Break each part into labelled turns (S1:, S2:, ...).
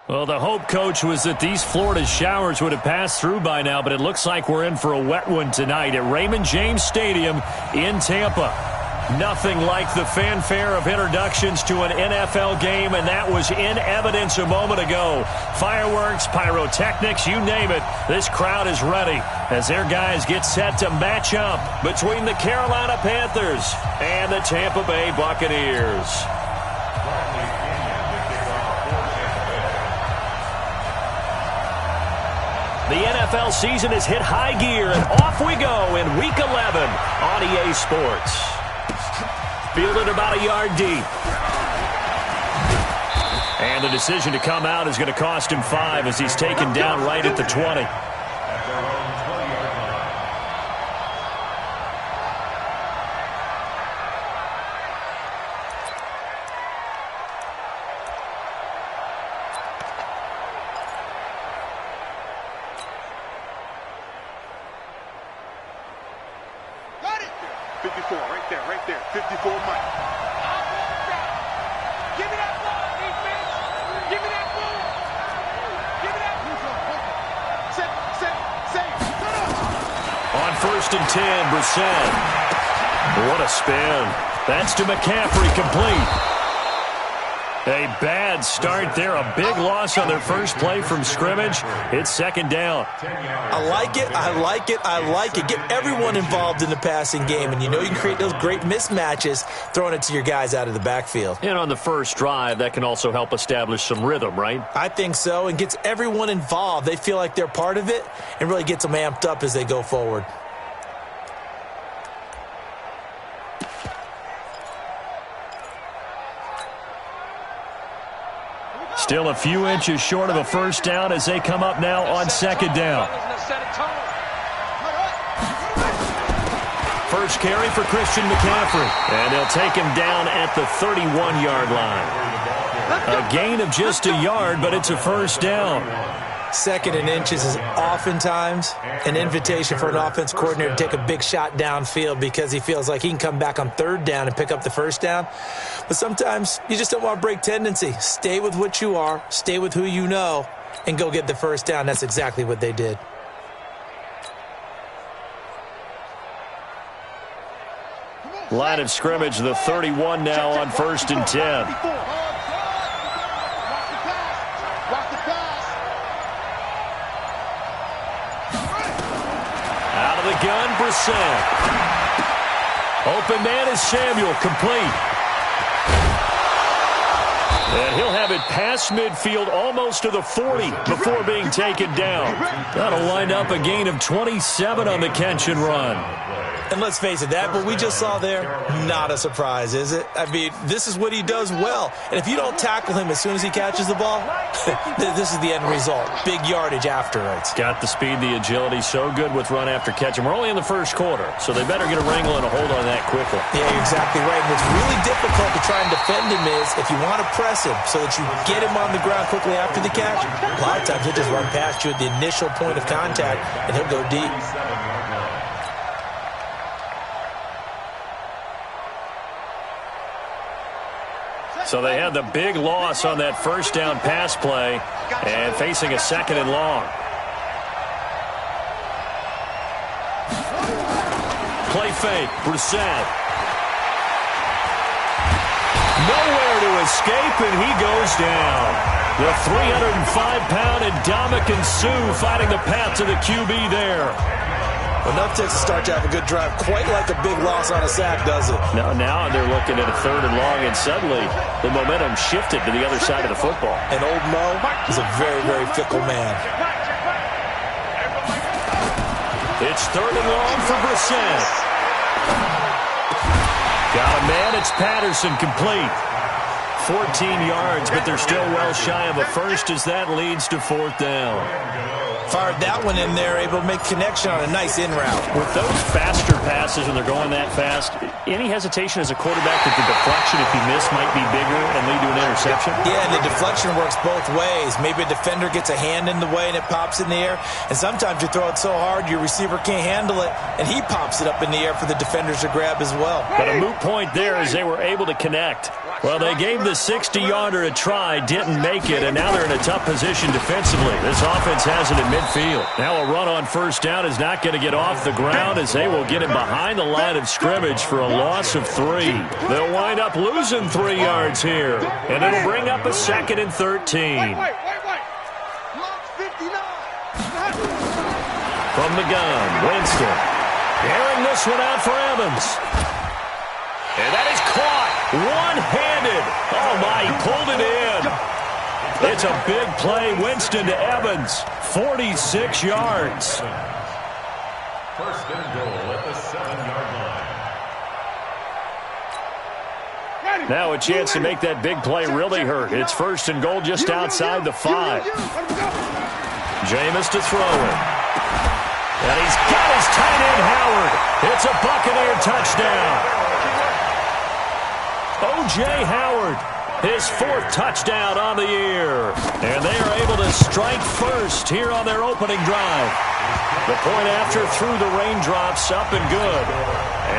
S1: Well, the hope, Coach, was that these Florida showers would have passed through by now, but it looks like we're in for a wet one tonight at Raymond James Stadium in Tampa. Nothing like the fanfare of introductions to an NFL game, and that was in evidence a moment ago. Fireworks, pyrotechnics, you name it. This crowd is ready as their guys get set to match up between the Carolina Panthers and the Tampa Bay Buccaneers. The NFL season has hit high gear, and off we go in Week 11 on EA Sports. Fielded about a yard deep. And the decision to come out is going to cost him 5 as he's taken down right at the 20.
S2: Right there. 54 Mike. Give me that ball, defense. Give me that ball. Give me that ball. On
S1: 1st and 10, Brissett. What a spin. That's to McCaffrey, complete. A bad start there. A big loss on their first play from scrimmage. It's 2nd down.
S3: I like it. Get everyone involved in the passing game, and you know you can create those great mismatches throwing it to your guys out of the backfield.
S1: And on the first drive, that can also help establish some rhythm, right?
S3: I think so, and gets everyone involved. They feel like they're part of it and really gets them amped up as they go forward.
S1: Still a few inches short of a first down as they come up now on 2nd down. First carry for Christian McCaffrey. And they'll take him down at the 31-yard line. A gain of just a yard, but it's a first down.
S3: 2nd and inches is oftentimes an invitation for an offense coordinator to take a big shot downfield because he feels like he can come back on 3rd down and pick up the first down. But sometimes you just don't want to break tendency. Stay with what you are, stay with who you know, and go get the first down. That's exactly what they did.
S1: Line of scrimmage, the 31 now on 1st and 10. Gun, Brissett. Open man is Samuel, complete. And he'll have it past midfield, almost to the 40 before being taken down. That'll wind up a gain of 27 on the catch and run.
S3: And let's face it, that what we just saw there, not a surprise, is it? I mean, this is what he does well. And if you don't tackle him as soon as he catches the ball, this is the end result. Big yardage afterwards.
S1: Got the speed, the agility, so good with run after catch. And we're only in the first quarter, so they better get a wrangle and a hold on that quickly.
S3: Yeah, you're exactly right. And what's really difficult to try and defend him is if you want to press him so that you get him on the ground quickly after the catch, a lot of times he'll just run past you at the initial point of contact, and he'll go deep.
S1: So they had the big loss on that first down pass play and facing a 2nd and long. Play fake, Brissett. Nowhere to escape, and he goes down. The 305-pound Ndamukong Suh fighting the path to the QB there.
S3: Enough takes to start to have a good drive, quite like a big loss on a sack, does it?
S1: Now they're looking at a 3rd and long, and suddenly the momentum shifted to the other side of the football.
S3: And old Mo is a very, very fickle man.
S1: It's 3rd and long for Brissett. Got a man, it's Patterson, complete. 14 yards, but they're still well shy of a first as that leads to 4th down.
S3: Fired that one in there, able to make connection on a nice in route.
S1: With those faster passes when they're going that fast, any hesitation as a quarterback that the deflection, if you miss, might be bigger and lead to an interception?
S3: Yeah, and the deflection works both ways. Maybe a defender gets a hand in the way and it pops in the air. And sometimes you throw it so hard your receiver can't handle it, and he pops it up in the air for the defenders to grab as well.
S1: But a moot point there as they were able to connect. Well, they gave the 60-yarder a try, didn't make it, and now they're in a tough position defensively. This offense has it in midfield. Now a run on first down is not going to get off the ground as they will get him behind the line of scrimmage for a loss of 3. They'll wind up losing 3 yards here, and it'll bring up a 2nd and 13. From the gun, Winston. Airing this one out for Evans. And that is caught. One-handed. Oh, my, he pulled it in. It's a big play. Winston to Evans. 46 yards.
S4: First and goal at the 7-yard line.
S1: Now a chance to make that big play really hurt. It's 1st and goal just outside the 5. Jameis to throw it. And he's got his tight end, Howard. It's a Buccaneer touchdown. O.J. Howard, his 4th touchdown on the year. And they are able to strike first here on their opening drive. The point after through the raindrops, up and good.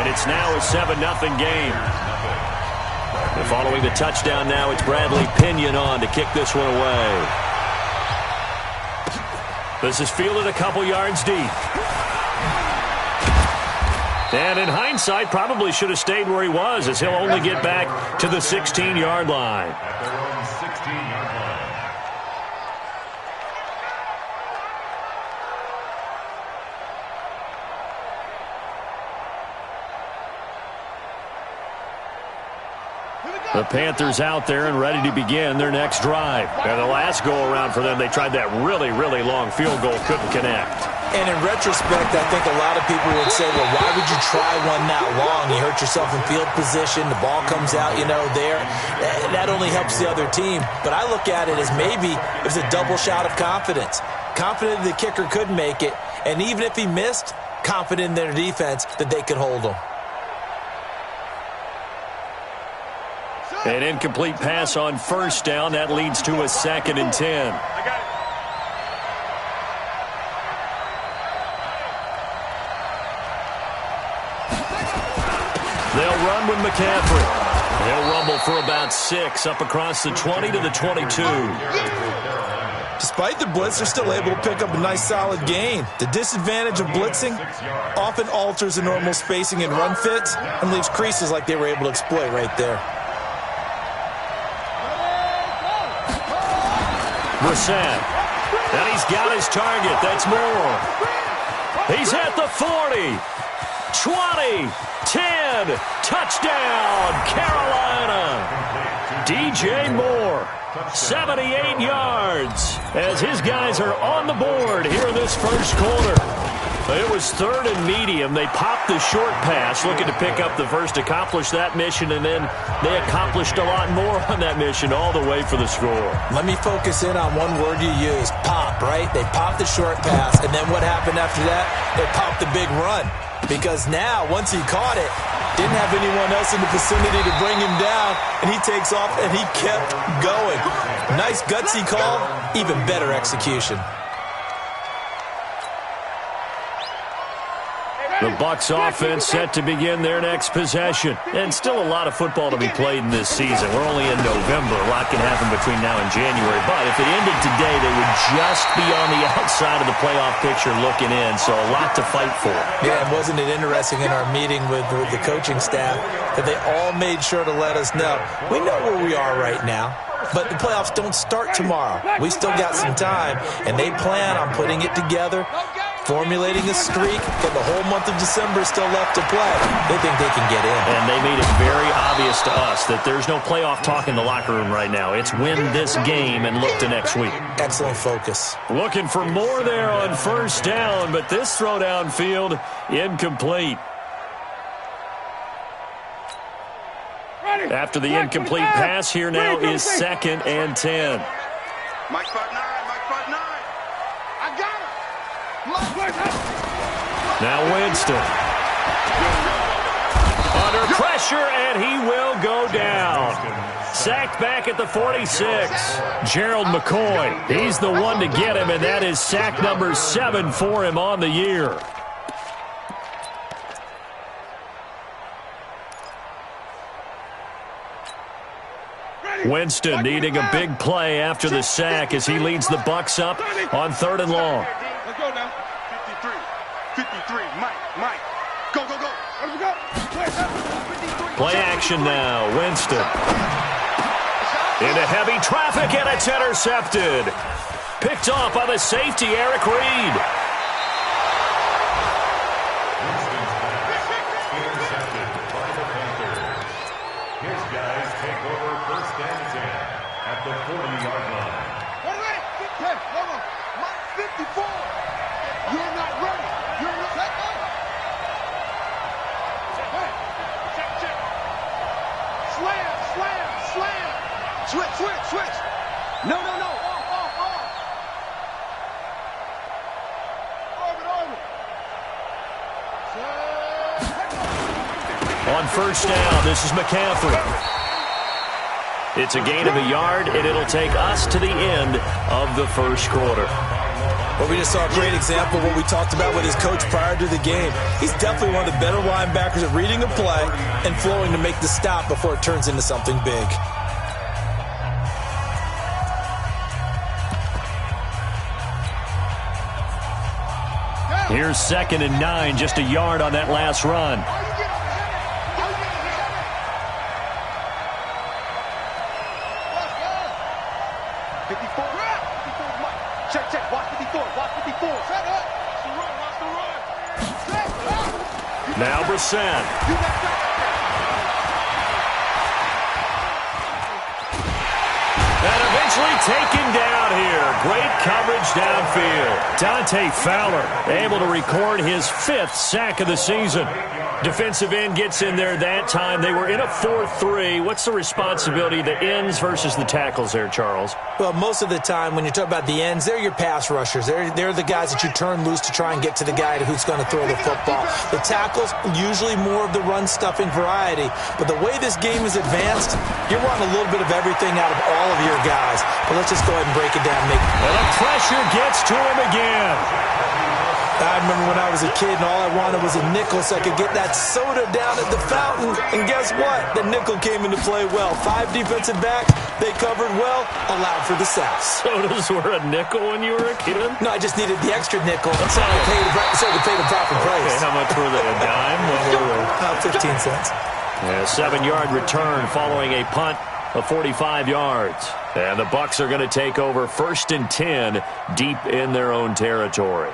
S1: And it's now a 7-0 game. And following the touchdown now, it's Bradley Pinion on to kick this one away. This is fielded a couple yards deep. And in hindsight, probably should have stayed where he was, as he'll only get back to the 16-yard line.
S4: At their own 16-yard line.
S1: The Panthers out there and ready to begin their next drive. And the last go-around for them, they tried that really, really long field goal, couldn't connect.
S3: And in retrospect, I think a lot of people would say, well, why would you try one that long? You hurt yourself in field position. The ball comes out, there. That only helps the other team. But I look at it as maybe it was a double shot of confidence. Confident the kicker could make it. And even if he missed, confident in their defense that they could hold him.
S1: An incomplete pass on first down. That leads to a 2nd and 10. They'll run with McCaffrey. They'll rumble for about 6 up across the 20 to the 22.
S3: Despite the blitz, they're still able to pick up a nice solid gain. The disadvantage of blitzing often alters the normal spacing and run fits and leaves creases like they were able to exploit right there.
S1: Brissett. And he's got his target. That's Moore. He's at the 40. 20. 10. Touchdown, Carolina. DJ Moore. 78 yards as his guys are on the board here in this first quarter. It was 3rd and medium. They popped the short pass, looking to pick up the first, accomplish that mission, and then they accomplished a lot more on that mission all the way for the score.
S3: Let me focus in on one word you used, pop, right? They popped the short pass, and then what happened after that? They popped the big run. Because now, once he caught it, didn't have anyone else in the vicinity to bring him down, and he takes off, and he kept going. Nice gutsy call, even better execution.
S1: The Bucs offense set to begin their next possession. And still a lot of football to be played in this season. We're only in November. A lot can happen between now and January. But if it ended today, they would just be on the outside of the playoff picture looking in. So a lot to fight for.
S3: Yeah, and wasn't it interesting in our meeting with the coaching staff that they all made sure to let us know, we know where we are right now. But the playoffs don't start tomorrow. We still got some time, and they plan on putting it together, formulating a streak, and the whole month of December is still left to play. They think they can get in.
S1: And they made it very obvious to us that there's no playoff talk in the locker room right now. It's win this game and look to next week.
S3: Excellent focus.
S1: Looking for more there on first down, but this throw downfield incomplete. After the incomplete pass, here now is 2nd and 10.
S2: Mike front 9, Mike front 9. I got him.
S1: Now Winston. Under pressure, and he will go down. Sacked back at the 46. Gerald McCoy, he's the one to get him, and that is sack number 7 for him on the year. Winston needing a big play after the sack as he leads the Bucs up on 3rd and long.
S2: Let's go now. 53. Mike. Go. Let's go.
S1: Play action now. Winston. Into heavy traffic, and it's intercepted. Picked off by the safety, Eric Reed.
S4: Intercepted by the Panthers. His guys take over 1st and 10 at the 40-yard line.
S2: Hey, hold on. Mike 54. You're not ready. You're not ready. Check. Slam. Switch. No. Off. Orbit.
S1: On 1st down, this is McCaffrey. It's a gain of a yard, and it'll take us to the end of the 1st quarter.
S3: Well, we just saw a great example of what we talked about with his coach prior to the game. He's definitely one of the better linebackers at reading a play and flowing to make the stop before it turns into something big.
S1: Here's 2nd and 9, just a yard on that last run.
S2: Check. Watch 54. Set up. Watch the run.
S1: Now Brissett. And eventually taken down here. Great coverage downfield. Dante Fowler able to record his 5th sack of the season. Defensive end gets in there that time. They were in a 4-3. What's the responsibility of the ends versus the tackles there, Charles?
S3: Well, most of the time when you talk about the ends, they're your pass rushers. They're the guys that you turn loose to try and get to the guy who's going to throw the football. The tackles, usually more of the run-stuffing variety. But the way this game is advanced, you're wanting a little bit of everything out of all of your guys. But let's just go ahead and break it down.
S1: And the pressure gets to him again.
S3: I remember when I was a kid and all I wanted was a nickel so I could get that soda down at the fountain. And guess what? The nickel came into play well. 5 defensive backs, they covered well, allowed for the sacks.
S1: Sodas were a nickel when you were a kid?
S3: No, I just needed the extra nickel so I could pay the proper price.
S1: Okay, how much were they? A dime? What were they?
S3: 15 cents.
S1: A 7-yard return following a punt of 45 yards. And the Bucs are going to take over 1st and 10 deep in their own territory.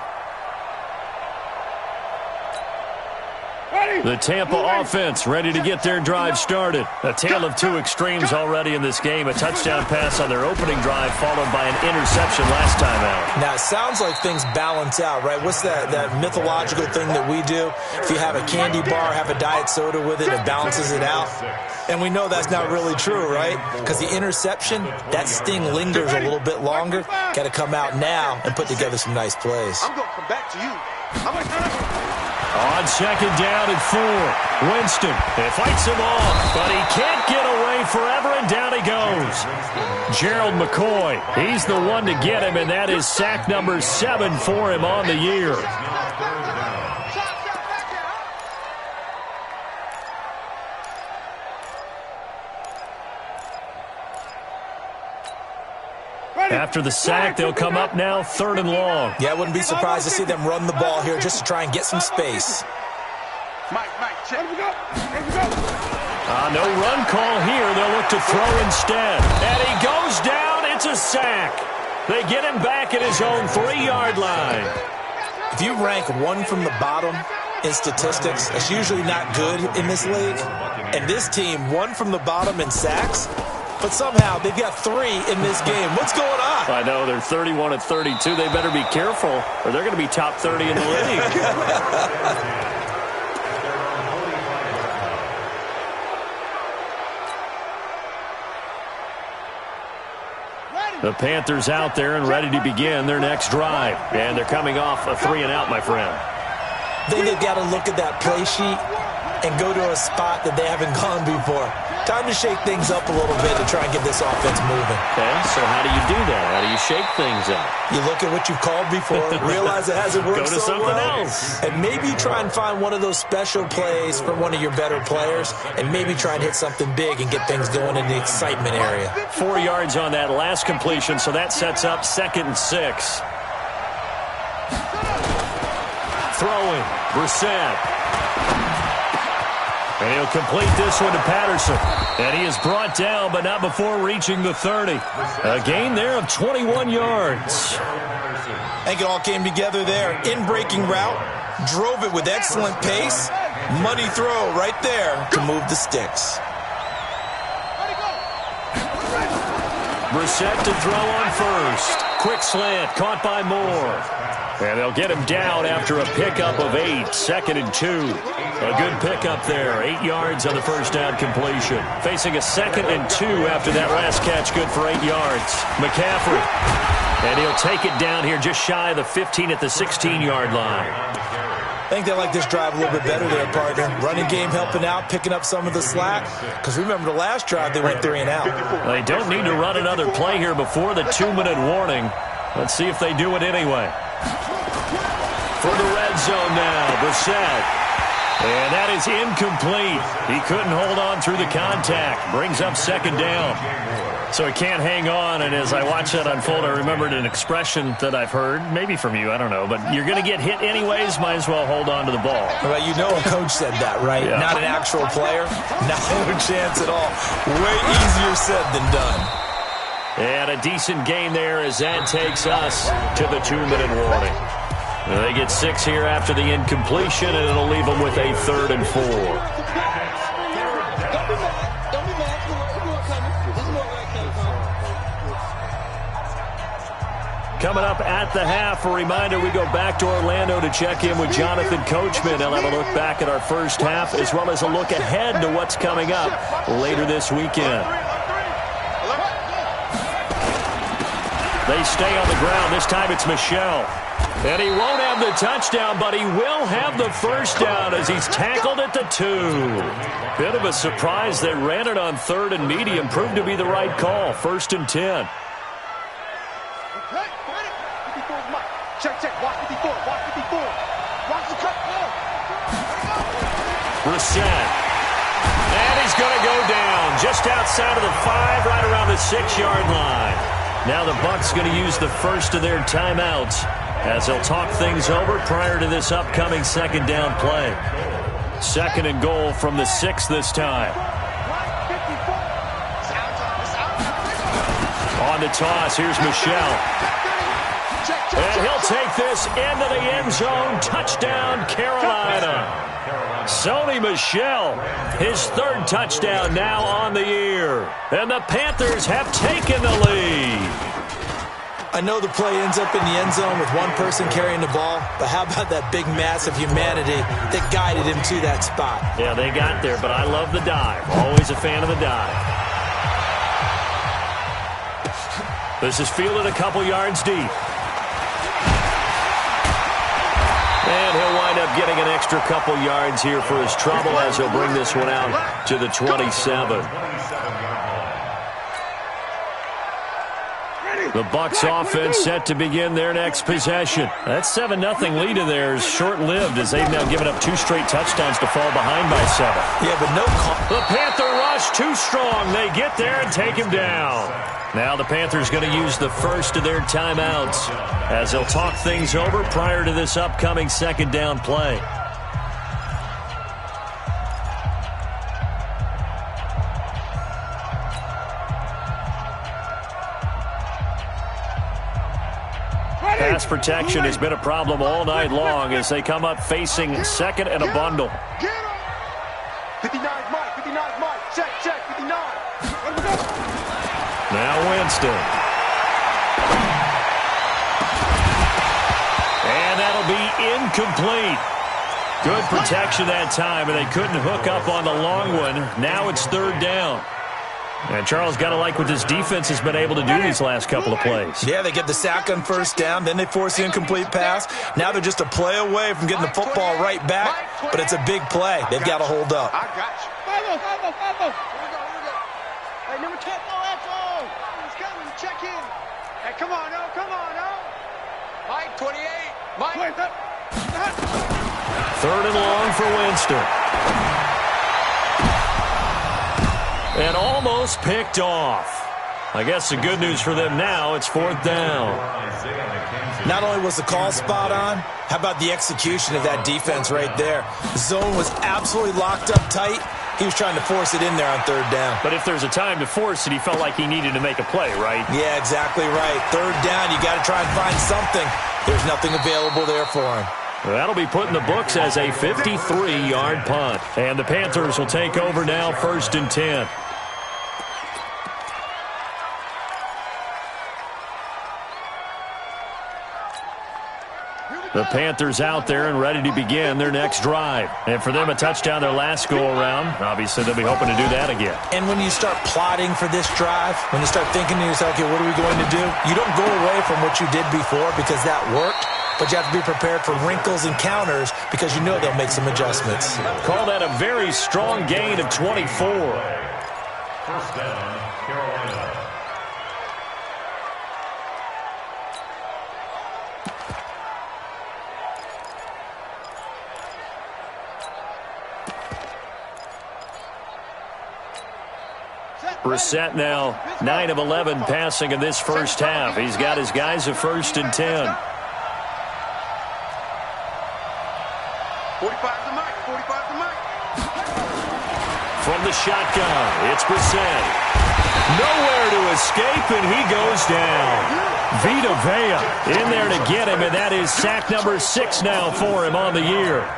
S1: The Tampa offense ready to get their drive started. A tale of 2 extremes already in this game. A touchdown pass on their opening drive followed by an interception last time out.
S3: Now, it sounds like things balance out, right? What's that mythological thing that we do? If you have a candy bar, have a diet soda with it, it balances it out. And we know that's not really true, right? Because the interception, that sting lingers a little bit longer. Got to come out now and put together some nice plays.
S2: I'm going to come back to you.
S1: On 2nd down and 4, Winston fights him off, but he can't get away forever, and down he goes. Gerald McCoy, he's the one to get him, and that is sack number 7 for him on the year. After the sack, they'll come up now 3rd and long.
S3: Yeah, I wouldn't be surprised to see them run the ball here just to try and get some space.
S2: Mike, check. Let me go.
S1: No run call here. They'll look to throw instead. And he goes down. It's a sack. They get him back at his own 3-yard line.
S3: If you rank 1 from the bottom in statistics, that's usually not good in this league. And this team, 1 from the bottom in sacks, but somehow they've got 3 in this game. What's going on?
S1: I know, they're 31-32. They better be careful, or they're going to be top 30 in the league. The Panthers out there and ready to begin their next drive. And they're coming off a 3-and-out, my friend.
S3: I think they've got to look at that play sheet and go to a spot that they haven't gone before. Time to shake things up a little bit to try and get this offense moving.
S1: Okay, so how do you do that? How do you shake things up?
S3: You look at what you've called before, realize it hasn't worked
S1: Go to
S3: so
S1: something
S3: well,
S1: else.
S3: and maybe try and find one of those special plays for one of your better players, and maybe try and hit something big and get things going in the excitement area.
S1: 4 yards on that last completion, so that sets up 2nd and 6. Throwing, Brissett. And he'll complete this one to Patterson. And he is brought down, but not before reaching the 30. A gain there of 21 yards.
S3: I think it all came together there. In-breaking route, drove it with excellent pace. Money throw right there to move the sticks.
S1: Brissett to throw on first. Quick slant, caught by Moore. And they'll get him down after a pickup of 8, 2nd and 2. A good pickup there, 8 yards on the first down completion. Facing a 2nd and 2 after that last catch, good for 8 yards. McCaffrey. And he'll take it down here just shy of the 15 at the 16-yard line.
S3: I think they like this drive a little bit better there, partner. Running game helping out, picking up some of the slack. Because remember the last drive, they went 3 and out.
S1: They don't need to run another play here before the 2-minute warning. Let's see if they do it anyway. For the red zone now, Brissett. And that is incomplete. He couldn't hold on through the contact. Brings up 2nd down. So he can't hang on, and as I watch that unfold, I remembered an expression that I've heard, maybe from you, I don't know, but you're going to get hit anyways, might as well hold on to the ball.
S3: Well, you know a coach said that, right?
S1: Yeah.
S3: Not an actual player. No chance at all. Way easier said than done.
S1: And a decent gain there as that takes us to the 2-minute warning. They get 6 here after the incompletion, and it'll leave them with a 3rd and 4. Coming up at the half, a reminder, we go back to Orlando to check in with Jonathan Coachman. He'll have a look back at our first half as well as a look ahead to what's coming up later this weekend. They stay on the ground. This time it's Michel. And he won't have the touchdown, but he will have the first down as he's tackled at the 2. Bit of a surprise. They ran it on 3rd and medium. Proved to be the right call. 1st and 10.
S2: Check. Watch 54. Watch the cut.
S1: Brissett. And he's going to go down just outside of the 5, right around the 6-yard line. Now the Bucs going to use the first of their timeouts as they'll talk things over prior to this upcoming 2nd down play. 2nd and goal from the 6 this time. On the toss, here's Michel. And he'll take this into the end zone. Touchdown, Carolina. Sony Michel, his 3rd touchdown now on the year. And the Panthers have taken the lead.
S3: I know the play ends up in the end zone with one person carrying the ball, but how about that big mass of humanity that guided him to that spot?
S1: Yeah, they got there, but I love the dive. Always a fan of the dive. This is fielded a couple yards deep. And he'll wind up getting an extra couple yards here for his trouble as he'll bring this one out to the 27. The Bucs offense set to begin their next possession. That 7-0 lead of theirs short-lived as they've now given up 2 straight touchdowns to fall behind by 7.
S3: Yeah, but no call.
S1: The Panther rush too strong. They get there and take him down. Now the Panthers going to use the first of their timeouts as they'll talk things over prior to this upcoming 2nd down play. Pass protection has been a problem all night long as they come up facing 2nd and a bundle.
S2: 59 Mike. Check, 59.
S1: Now Winston. And that'll be incomplete. Good protection that time, and they couldn't hook up on the long one. Now it's 3rd down. And Charles, got to like what this defense has been able to do these last couple of plays.
S3: Yeah, they get the sack on first down, then they force the incomplete pass. Now they're just a play away from getting the football right back, but it's a big play. They've got to hold up.
S2: I got you. Here we go. Hey, number 10, Echo. He's coming. Check in. Hey, come on, Mike, 28. Mike.
S1: Third and long for Winston. And almost picked off. I guess the good news for them now, it's fourth down.
S3: Not only was the call spot on, how about the execution of that defense right there? The zone was absolutely locked up tight. He was trying to force it in there on third down.
S1: But if there's a time to force it, he felt like he needed to make a play, right?
S3: Yeah, exactly right. Third down, you got to try and find something. There's nothing available there for him.
S1: That'll be put in the books as a 53-yard punt. And the Panthers will take over now, 1st and 10. The Panthers out there and ready to begin their next drive. And for them, a touchdown their last go-around. Obviously, they'll be hoping to do that again.
S3: And when you start plotting for this drive, when you start thinking to yourself, okay, what are we going to do? You don't go away from what you did before because that worked, but you have to be prepared for wrinkles and counters because you know they'll make some adjustments.
S1: Call that a very strong gain of 24.
S4: First down, Carolina.
S1: Brissett now 9 of 11 passing in this first half. He's got his guys at 1st and 10.
S2: 45 to Mike.
S1: From the shotgun, it's Brissett. Nowhere to escape, and he goes down. Vita Vea in there to get him, and that is sack number 6 now for him on the year.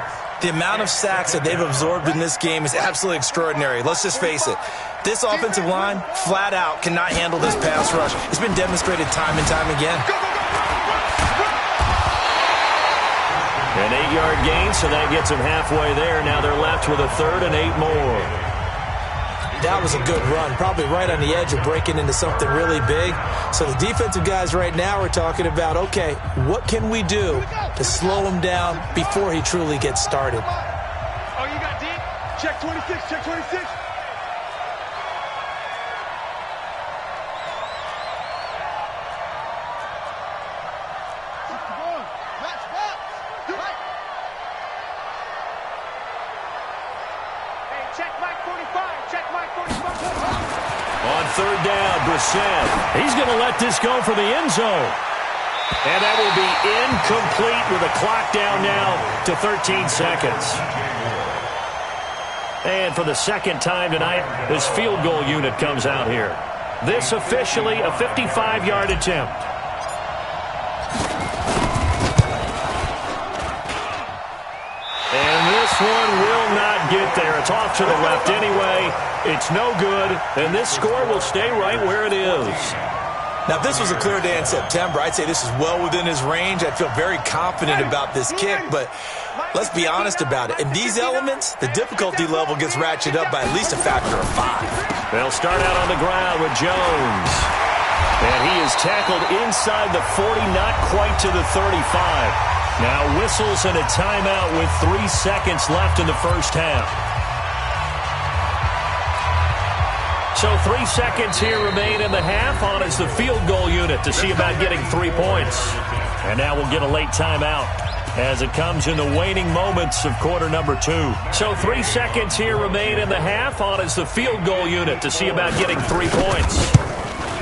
S3: The amount of sacks that they've absorbed in this game is absolutely extraordinary. Let's just face it. This offensive line, flat out, cannot handle this pass rush. It's been demonstrated time and time again.
S1: An 8-yard gain, so that gets them halfway there. Now they're left with a 3rd and 8 more.
S3: That was a good run, probably right on the edge of breaking into something really big. So the defensive guys right now are talking about, okay, what can we do to slow him down before he truly gets started?
S2: Oh, you got deep? Check 26, check 26.
S1: On 3rd down, Brissett. He's going to let this go for the end zone. And that will be incomplete with a clock down now to 13 seconds. And for the second time tonight, this field goal unit comes out here. This officially a 55-yard attempt. And this one will not get there. It's off to the left anyway. It's no good, and this score will stay right where it is.
S3: Now, if this was a clear day in September, I'd say this is well within his range. I'd feel very confident about this kick, but let's be honest about it. In these elements, the difficulty level gets ratcheted up by at least a factor of 5.
S1: They'll start out on the ground with Jones. And he is tackled inside the 40, not quite to the 35. Now whistles and a timeout with 3 seconds left in the first half. So 3 seconds here remain in the half. On is the field goal unit to see about getting 3 points. And now we'll get a late timeout as it comes in the waning moments of quarter number 2. So 3 seconds here remain in the half. On is the field goal unit to see about getting 3 points.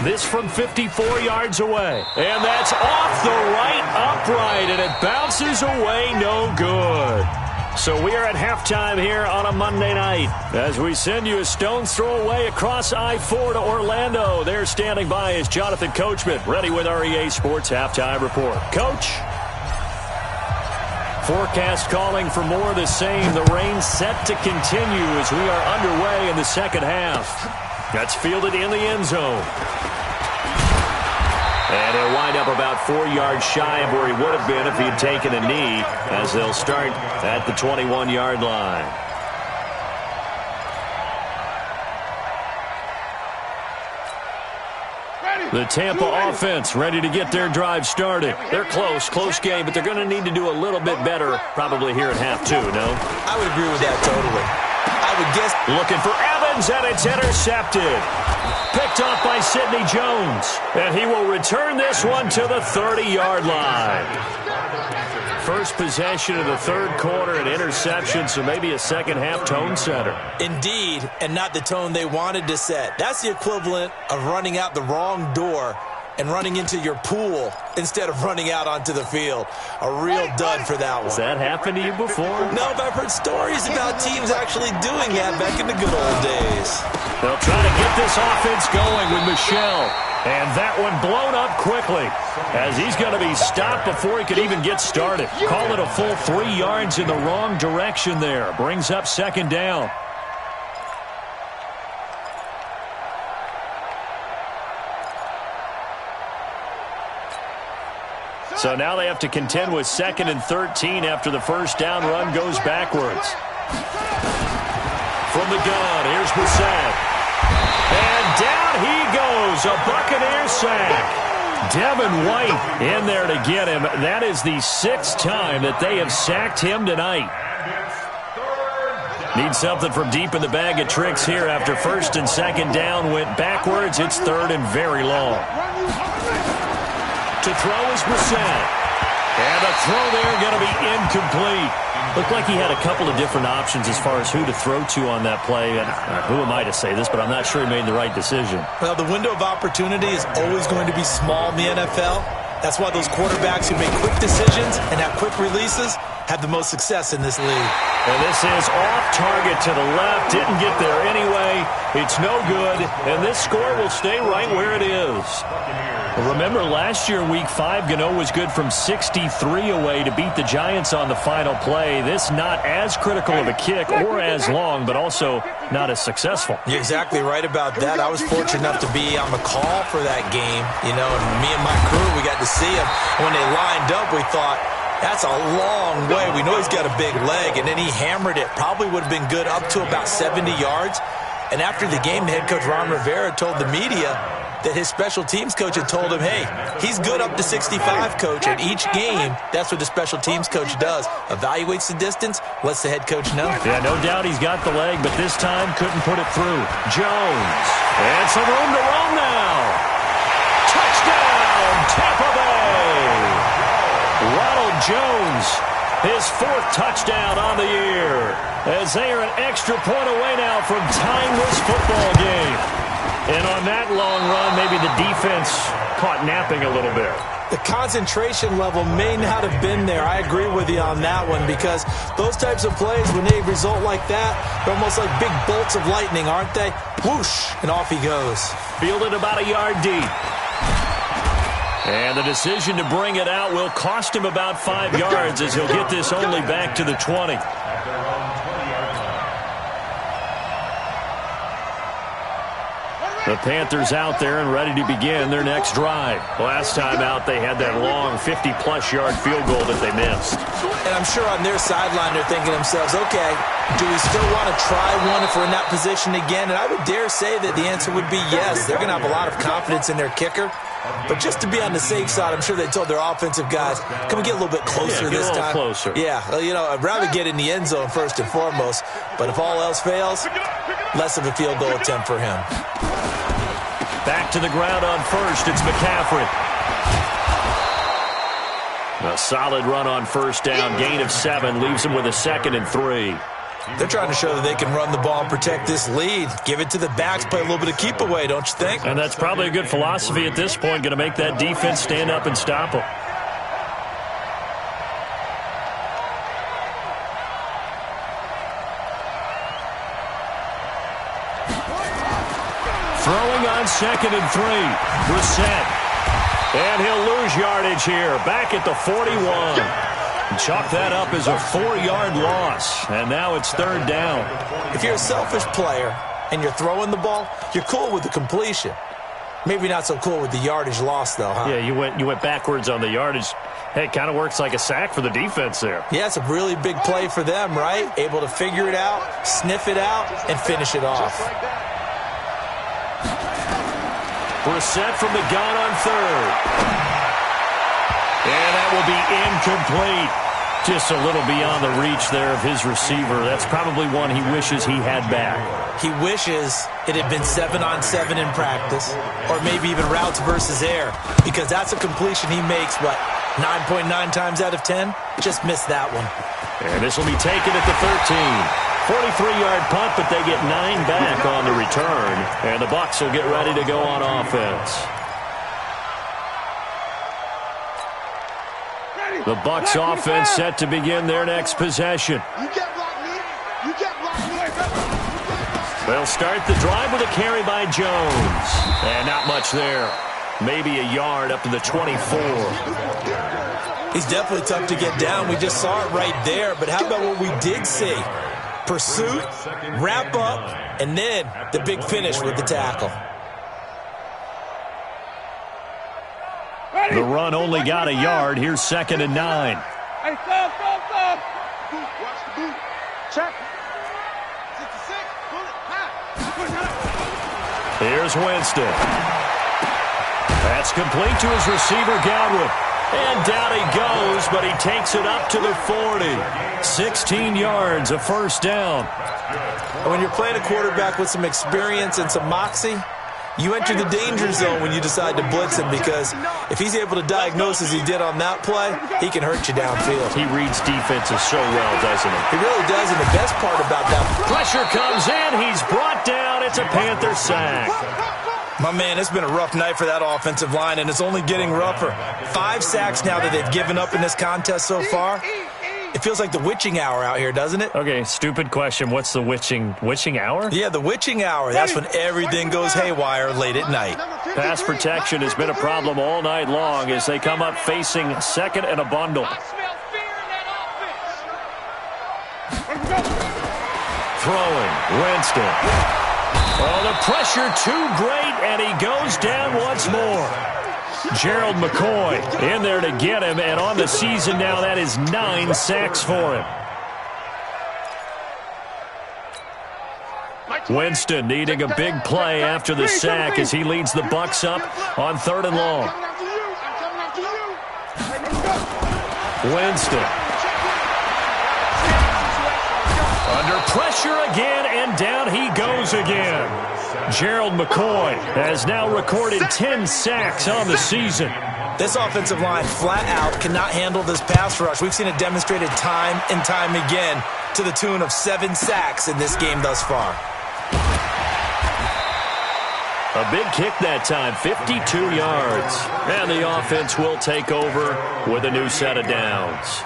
S1: This from 54 yards away. And that's off the right upright, and it bounces away no good. So we are at halftime here on a Monday night as we send you a stone's throw away across I-4 to Orlando. There standing by is Jonathan Coachman, ready with our EA Sports Halftime Report. Coach? Forecast calling for more of the same. The rain set to continue as we are underway in the second half. That's fielded in the end zone. And he'll wind up about 4 yards shy of where he would have been if he had taken a knee, as they'll start at the 21-yard line. The Tampa offense ready to get their drive started. They're close game, but they're going to need to do a little bit better probably here at half two, no?
S3: I would agree with that totally. I would guess.
S1: Looking for Evans, and it's intercepted. Picked off by Sidney Jones, and he will return this one to the 30-yard line. First possession of the third quarter, an interception, so maybe a second-half tone setter.
S3: Indeed, and not the tone they wanted to set. That's the equivalent of running out the wrong door and running into your pool instead of running out onto the field. A real dud for that one.
S1: Has that happened to you before?
S3: No, but I've heard stories about teams actually doing that back in the good old days.
S1: They'll try to get this offense going with Michel. And that one blown up quickly as he's going to be stopped before he could even get started. Call it a full 3 yards in the wrong direction there. Brings up second down. So now they have to contend with 2nd and 13 after the first down run goes backwards. From the gun, here's Brissett. And down he goes, a Buccaneers sack. Devin White in there to get him. That is the 6th time that they have sacked him tonight. Need something from deep in the bag of tricks here after 1st and 2nd down went backwards. It's 3rd and very long. To throw is Brissett. And the throw there going to be incomplete. Looked like he had a couple of different options as far as who to throw to on that play. And who am I to say this, but I'm not sure he made the right decision.
S3: Well, the window of opportunity is always going to be small in the NFL. That's why those quarterbacks who make quick decisions and have quick releases have the most success in this league.
S1: And this is off target to the left. Didn't get there anyway. It's no good. And this score will stay right where it is. Remember, last year, Week 5, Gano was good from 63 away to beat the Giants on the final play. This not as critical of a kick or as long, but also not as successful.
S3: You're exactly right about that. I was fortunate enough to be on the call for that game, and me and my crew, we got to see him. When they lined up, we thought, that's a long way. We know he's got a big leg, and then he hammered it. Probably would have been good up to about 70 yards. And after the game, the head coach, Ron Rivera, told the media that his special teams coach had told him, hey, he's good up to 65, coach. And each game, that's what the special teams coach does. Evaluates the distance, lets the head coach know.
S1: Yeah, no doubt he's got the leg, but this time couldn't put it through. Jones. And some room to roam now. Touchdown, Tampa Bay. Ronald Jones, his 4th touchdown on the year. As they are an extra point away now from tying this football game. And on that long run, maybe the defense caught napping a little bit.
S3: The concentration level may not have been there. I agree with you on that one because those types of plays, when they result like that, they're almost like big bolts of lightning, aren't they? Whoosh, and off he goes.
S1: Fielded about a yard deep. And the decision to bring it out will cost him about 5 yards as he'll get this only back to the 20. The Panthers out there and ready to begin their next drive. Last time out, they had that long 50-plus yard field goal that they missed.
S3: And I'm sure on their sideline they're thinking to themselves, okay, do we still want to try one if we're in that position again? And I would dare say that the answer would be yes. They're going to have a lot of confidence in their kicker. But just to be on the safe side, I'm sure they told their offensive guys, can we get a little bit closer this time?
S1: Closer.
S3: Yeah, I'd rather get in the end zone first and foremost. But if all else fails, less of a field goal attempt for him.
S1: Back to the ground on first. It's McCaffrey. A solid run on first down. Gain of 7 leaves him with a 2nd and 3.
S3: They're trying to show that they can run the ball and protect this lead. Give it to the backs, play a little bit of keep away, don't you think?
S1: And that's probably a good philosophy at this point. Going to make that defense stand up and stop them. Throwing on 2nd and 3. Brissett. And he'll lose yardage here. Back at the 41. Chalk that up as a 4-yard loss. And now it's 3rd down.
S3: If you're a selfish player and you're throwing the ball, you're cool with the completion. Maybe not so cool with the yardage loss, though, huh?
S1: Yeah, you went backwards on the yardage. Hey, it kind of works like a sack for the defense there.
S3: Yeah, it's a really big play for them, right? Able to figure it out, sniff it out, and finish it off.
S1: Brissett from the gun on third. And that will be incomplete. Just a little beyond the reach there of his receiver. That's probably one he wishes he had back.
S3: He wishes it had been 7-on-7 in practice, or maybe even routes versus air, because that's a completion he makes, what, 9.9 times out of 10? Just missed that one.
S1: And this will be taken at the 13. 43-yard punt, but they get 9 back on the return. And the Bucs will get ready to go on offense. The Bucs offense set to begin their next possession. They'll start the drive with a carry by Jones. And not much there. Maybe a yard up to the 24.
S3: He's definitely tough to get down. We just saw it right there. But how about what we did see? Pursuit, wrap up, and then the big finish with the tackle.
S1: The run only got a yard. Here's 2nd and 9.
S2: Hey, stop. Boot, watch the boot. Check. 66.
S1: Here's Winston. That's complete to his receiver, Godwin. And down he goes, but he takes it up to the 40. 16 yards, a first down.
S3: And when you're playing a quarterback with some experience and some moxie, you enter the danger zone when you decide to blitz him, because if he's able to diagnose as he did on that play, he can hurt you downfield.
S1: He reads defenses so well, doesn't he?
S3: He really does, and the best part about that...
S1: Pressure comes in, he's brought down, it's a Panther sack.
S3: My man, it's been a rough night for that offensive line, and it's only getting rougher. 5 sacks now that they've given up in this contest so far. It feels like the witching hour out here, doesn't it?
S1: Okay, stupid question. What's the witching hour?
S3: Yeah, the witching hour. That's when everything goes haywire late at night.
S1: Pass protection has been a problem all night long as they come up facing 2nd and a bundle. Throwing, Winston. Oh, the pressure too great, and he goes down once more. Gerald McCoy in there to get him, and on the season now, that is 9 sacks for him. Winston needing a big play after the sack as he leads the Bucs up on 3rd and long. Winston. Under pressure again, and down he goes again. Gerald McCoy has now recorded 10 sacks on the season.
S3: This offensive line flat out cannot handle this pass rush. We've seen it demonstrated time and time again to the tune of 7 sacks in this game thus far.
S1: A big kick that time, 52 yards. And the offense will take over with a new set of downs.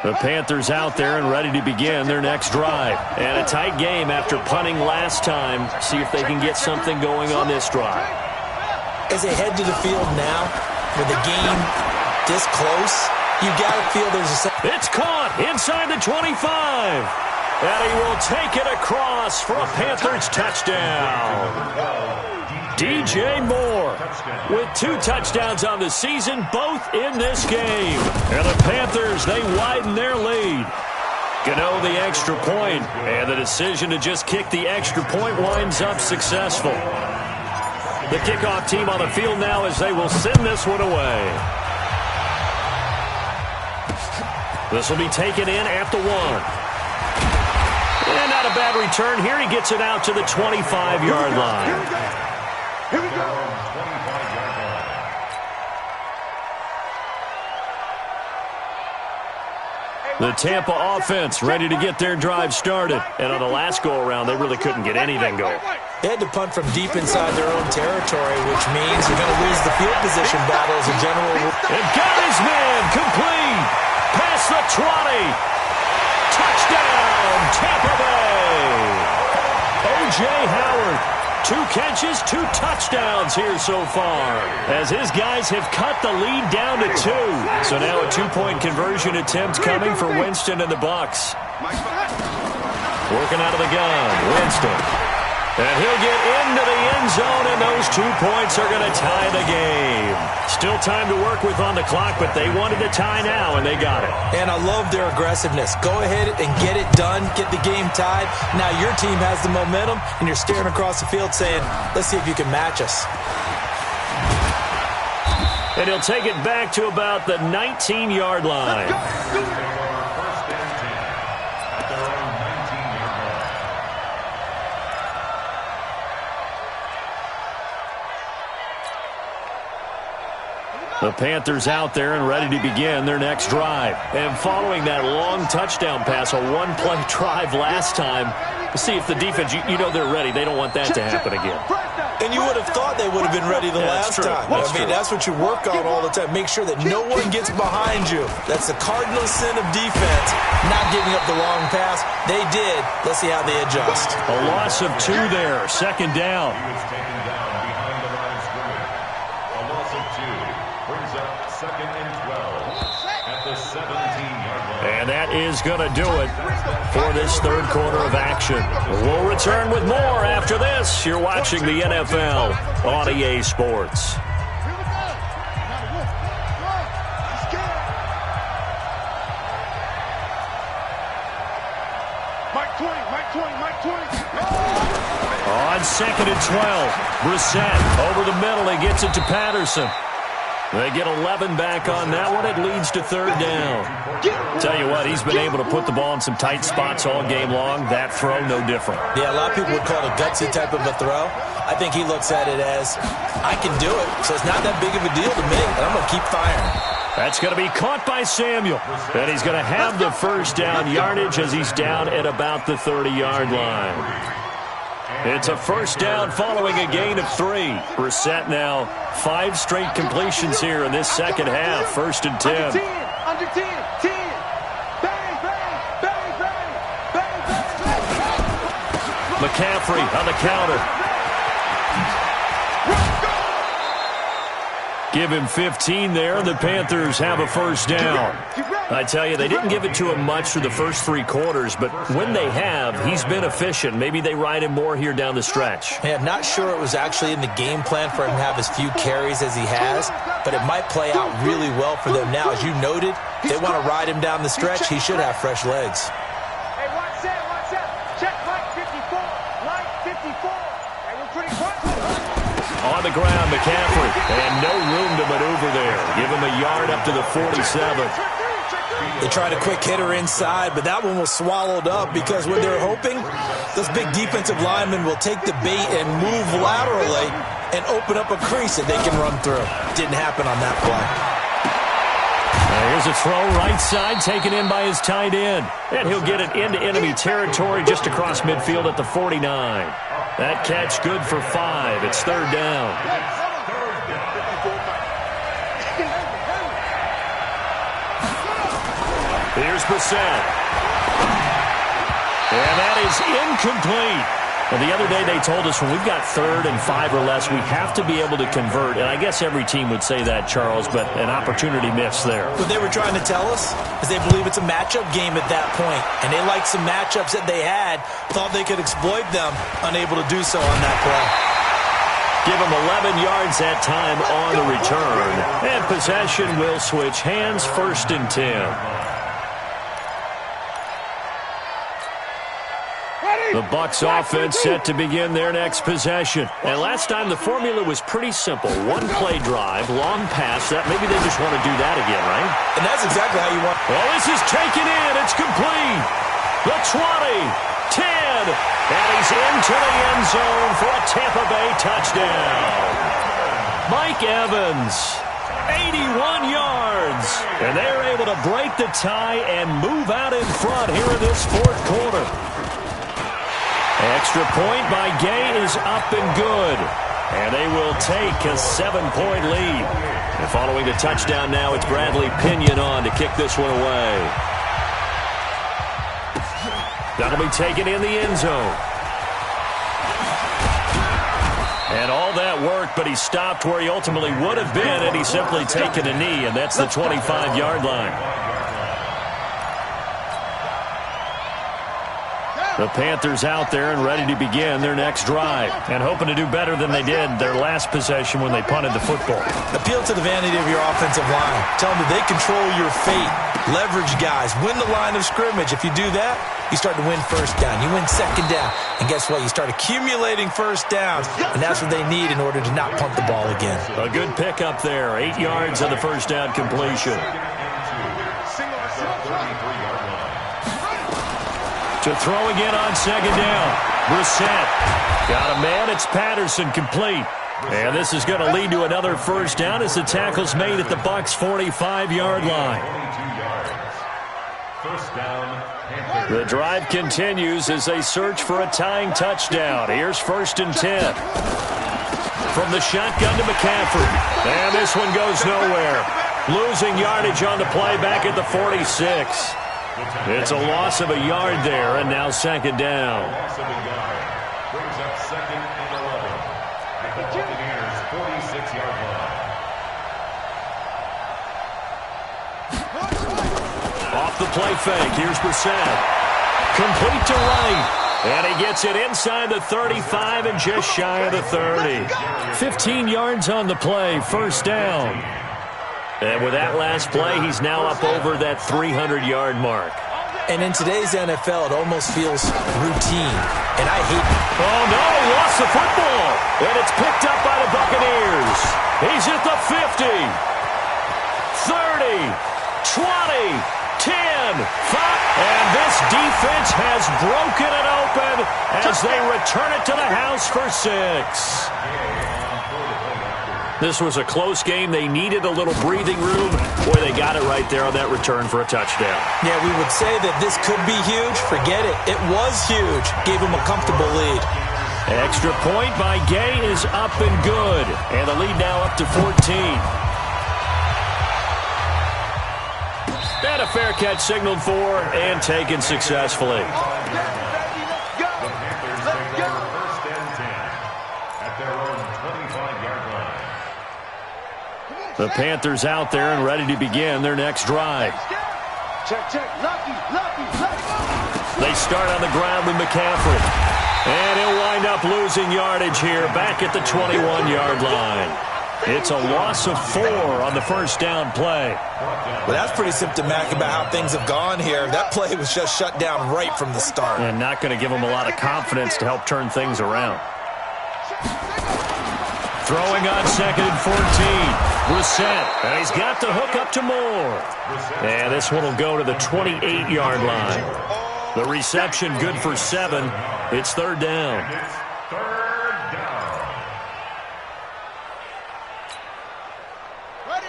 S1: The Panthers out there and ready to begin their next drive. And a tight game after punting last time. See if they can get something going on this drive.
S3: As they head to the field now, with the game this close, you got to feel there's a...
S1: It's caught inside the 25. And he will take it across for a Panthers touchdown. DJ Moore with 2 touchdowns on the season, both in this game. And the Panthers, they widen their lead. Gano the extra point, and the decision to just kick the extra point winds up successful. The kickoff team on the field now as they will send this one away. This will be taken in at the 1. And not a bad return here. He gets it out to the 25-yard line.
S2: Here we go.
S1: The Tampa offense ready to get their drive started. And on the last go-around, they really couldn't get anything going.
S3: They had to punt from deep inside their own territory, which means they're going to lose the field position battle as a general rule.
S1: And got his man complete. Past the 20. Touchdown, Tampa Bay. O.J. Howard. 2 catches, 2 touchdowns here so far, as his guys have cut the lead down to 2. So now a 2-point conversion attempt coming for Winston and the Bucs. Working out of the gun, Winston. And he'll get into the end zone, and those 2 points are going to tie the game. Still time to work with on the clock, but they wanted to tie now, and they got it.
S3: And I love their aggressiveness. Go ahead and get it done, get the game tied. Now your team has the momentum, and you're staring across the field saying, let's see if you can match us.
S1: And he'll take it back to about the 19-yard line. The Panthers out there and ready to begin their next drive. And following that long touchdown pass, a one-play drive last time, to see if the defense, you know they're ready. They don't want that to happen again.
S3: And you would have thought they would have been ready the last time. That's what you work on all the time. Make sure that no one gets behind you. That's the cardinal sin of defense, not giving up the long pass. They did. Let's see how they adjust.
S1: A loss of 2 there, second down.
S4: He was taken down behind the line of scrimmage. A loss of 2 brings up 2nd and 12 at the 17-yard line.
S1: And that is going to do it for this third quarter of action. We'll return with more after this. You're watching the NFL on EA Sports. On 2nd and 12, Brissett over the middle. He gets it to Patterson. They get 11 back on that one. It leads to third down. Tell you what, he's been able to put the ball in some tight spots all game long. That throw, no different.
S3: Yeah, a lot of people would call it a gutsy type of a throw. I think he looks at it as, I can do it, so it's not that big of a deal to me, and I'm going to keep firing.
S1: That's going to be caught by Samuel. And he's going to have the first down yardage as he's down at about the 30-yard line. It's a first down following a gain of 3. Brissett now 5 straight completions here in this second half. 1st and 10.
S2: Under 10. 10. Bang, bang, bang, bang, bang, bang.
S1: McCaffrey on the counter. Give him 15 there, and the Panthers have a first down. I tell you, they didn't give it to him much through the first 3 quarters, but when they have, he's been efficient. Maybe they ride him more here down the stretch.
S3: Yeah, I'm not sure it was actually in the game plan for him to have as few carries as he has, but it might play out really well for them now. As you noted, they want to ride him down the stretch. He should have fresh legs.
S2: Hey, watch that. Check line 54. Line 54. Hey, we're pretty quiet.
S1: On the ground, McCaffrey, and no room to maneuver there. Give him a yard up to the 47.
S3: They tried a quick hitter inside, but that one was swallowed up because what they're hoping, this big defensive lineman will take the bait and move laterally and open up a crease that they can run through. Didn't happen on that play.
S1: Here's a throw right side taken in by his tight end. And he'll get it into enemy territory just across midfield at the 49. That catch good for 5. It's third down. Here's Brissett. And that is incomplete. Well, the other day they told us when we've got 3rd and 5 or less, we have to be able to convert. And I guess every team would say that, Charles, but an opportunity missed there.
S3: What they were trying to tell us is they believe it's a matchup game at that point. And they liked some matchups that they had, thought they could exploit them, unable to do so on that play.
S1: Give them 11 yards that time on the return. And possession will switch hands, 1st and 10. The Bucs offense set to begin their next possession. And last time the formula was pretty simple. 1-play drive, long pass. That maybe they just want to do that again, right?
S3: And that's exactly how you want.
S1: Well, this is taken in. It's complete. The 20, 10, and he's into the end zone for a Tampa Bay touchdown. Mike Evans, 81 yards. And they're able to break the tie and move out in front here in this 4th quarter. Extra point by Gay is up and good. And they will take a 7-point lead. And following the touchdown now, it's Bradley Pinion on to kick this one away. That'll be taken in the end zone. And all that worked, but he stopped where he ultimately would have been, and he's simply taken a knee, and that's the 25-yard line. The Panthers out there and ready to begin their next drive and hoping to do better than they did their last possession when they punted the football.
S3: Appeal to the vanity of your offensive line. Tell them that they control your fate. Leverage guys. Win the line of scrimmage. If you do that, you start to win first down. You win second down. And guess what? You start accumulating first downs. And that's what they need in order to not punt the ball again.
S1: A good pickup there. 8 yards on the first down completion. To throw again on second down. Brissett. Got a man. It's Patterson complete. And this is going to lead to another first down as the tackle's made at the Bucs' 45-yard line.
S4: First down.
S1: The drive continues as they search for a tying touchdown. Here's 1st and 10. From the shotgun to McCaffrey. And this one goes nowhere. Losing yardage on the play back at the 46. It's a loss of a yard there, and now second down.
S4: Loss of a yard. Brings up 2nd and 11 at the Buccaneers' 46-yard line.
S1: Off the play fake. Here's Brissett. Complete to right. And he gets it inside the 35 and just shy of the 30. 15 yards on the play. First down. And with that last play, he's now up over that 300-yard mark.
S3: And in today's NFL, it almost feels routine. And I hate it.
S1: Oh, no, he lost the football. And it's picked up by the Buccaneers. He's at the 50, 30, 20, 10, 5. And this defense has broken it open as they return it to the house for 6. This was a close game. They needed a little breathing room. Boy, they got it right there on that return for a touchdown.
S3: Yeah, we would say that this could be huge. Forget it. It was huge. Gave them a comfortable lead.
S1: Extra point by Gay is up and good. And the lead now up to 14. And a fair catch signaled for and taken successfully. The Panthers out there and ready to begin their next drive. They start on the ground with McCaffrey. And he'll wind up losing yardage here back at the 21-yard line. It's a loss of 4 on the first down play.
S3: Well, that's pretty symptomatic about how things have gone here. That play was just shut down right from the start.
S1: And not going to give them a lot of confidence to help turn things around. Throwing on 2nd and 14. Brissett, and he's got the hook up to Moore. And this one will go to the 28-yard line. The reception good for 7. It's 3rd down.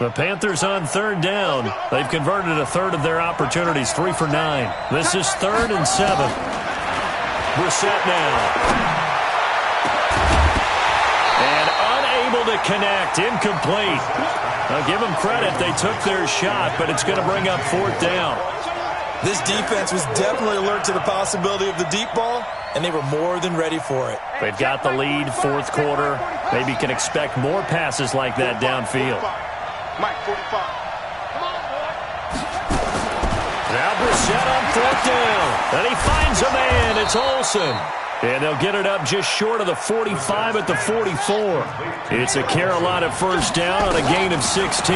S1: The Panthers on 3rd down. They've converted a third of their opportunities, 3 for 9. This is 3rd and 7. Brissett now. To connect, incomplete. Now give them credit, they took their shot, but it's going to bring up 4th down.
S3: This defense was definitely alert to the possibility of the deep ball, and they were more than ready for it.
S1: They've got the lead, 4th quarter. Maybe can expect more passes like that downfield. Now Brissett on 4th down, and he finds a man. It's Olsen. And they'll get it up just short of the 45 at the 44. It's a Carolina first down on a gain of 16.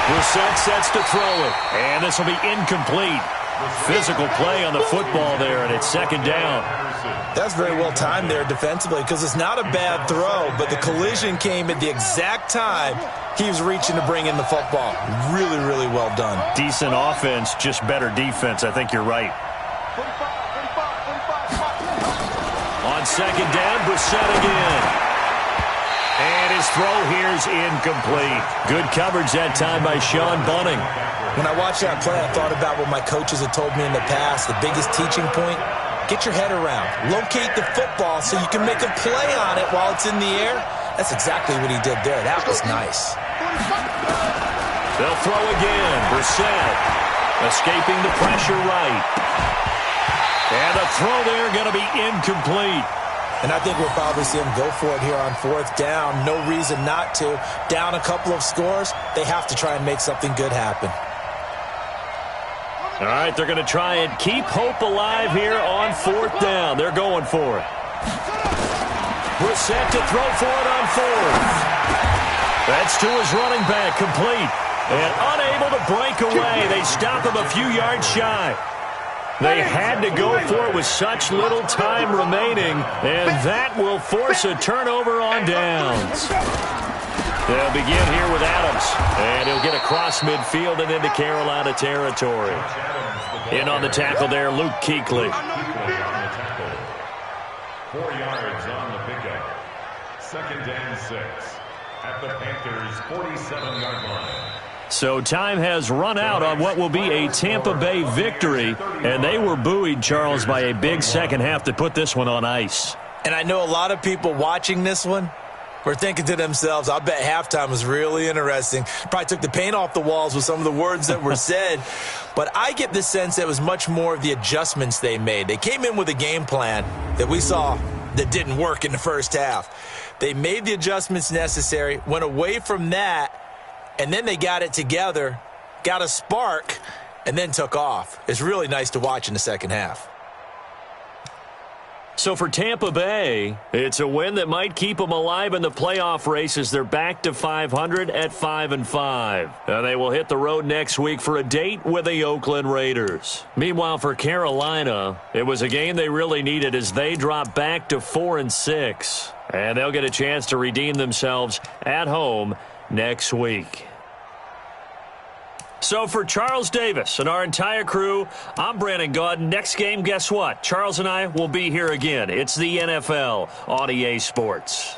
S1: Brissett sets to throw it. And this will be incomplete. Physical play on the football there, and it's 2nd down.
S3: That's very well timed there defensively because it's not a bad throw, but the collision came at the exact time he was reaching to bring in the football. Really, really well done.
S1: Decent offense, just better defense. I think you're right. On 2nd down, Brissett again. And his throw here is incomplete. Good coverage that time by Sean Bunning.
S3: When I watched that play, I thought about what my coaches had told me in the past. The biggest teaching point, get your head around. Locate the football so you can make a play on it while it's in the air. That's exactly what he did there. That was nice.
S1: They'll throw again. Brissett escaping the pressure right. And the throw there going to be incomplete.
S3: And I think we'll probably see him go for it here on 4th down. No reason not to. Down a couple of scores, they have to try and make something good happen.
S1: All right, they're going to try and keep hope alive here on 4th down. They're going for it. We're set to throw for it on 4th. That's to his running back, complete. And unable to break away. They stop him a few yards shy. They had to go for it with such little time remaining, and that will force a turnover on downs. They'll begin here with Adams, and he'll get across midfield and into Carolina territory. In on the tackle there, Luke Kuechly.
S4: 4 yards on the pickup. 2nd and 6 at the Panthers' 47-yard line.
S1: So time has run out on what will be a Tampa Bay victory, and they were buoyed, Charles, by a big second half that put this one on ice.
S3: And I know a lot of people watching this one were thinking to themselves, I bet halftime was really interesting. Probably took the paint off the walls with some of the words that were said. But I get the sense that it was much more of the adjustments they made. They came in with a game plan that we saw that didn't work in the first half. They made the adjustments necessary, went away from that, and then they got it together, got a spark, and then took off. It's really nice to watch in the second half.
S1: So for Tampa Bay, it's a win that might keep them alive in the playoff race as they're back to 500 at 5-5. And they will hit the road next week for a date with the Oakland Raiders. Meanwhile, for Carolina, it was a game they really needed as they drop back to 4-6. And they'll get a chance to redeem themselves at home next week. So for Charles Davis and our entire crew, I'm Brandon Gaudin. Next game, guess what? Charles and I will be here again. It's the NFL on EA Sports.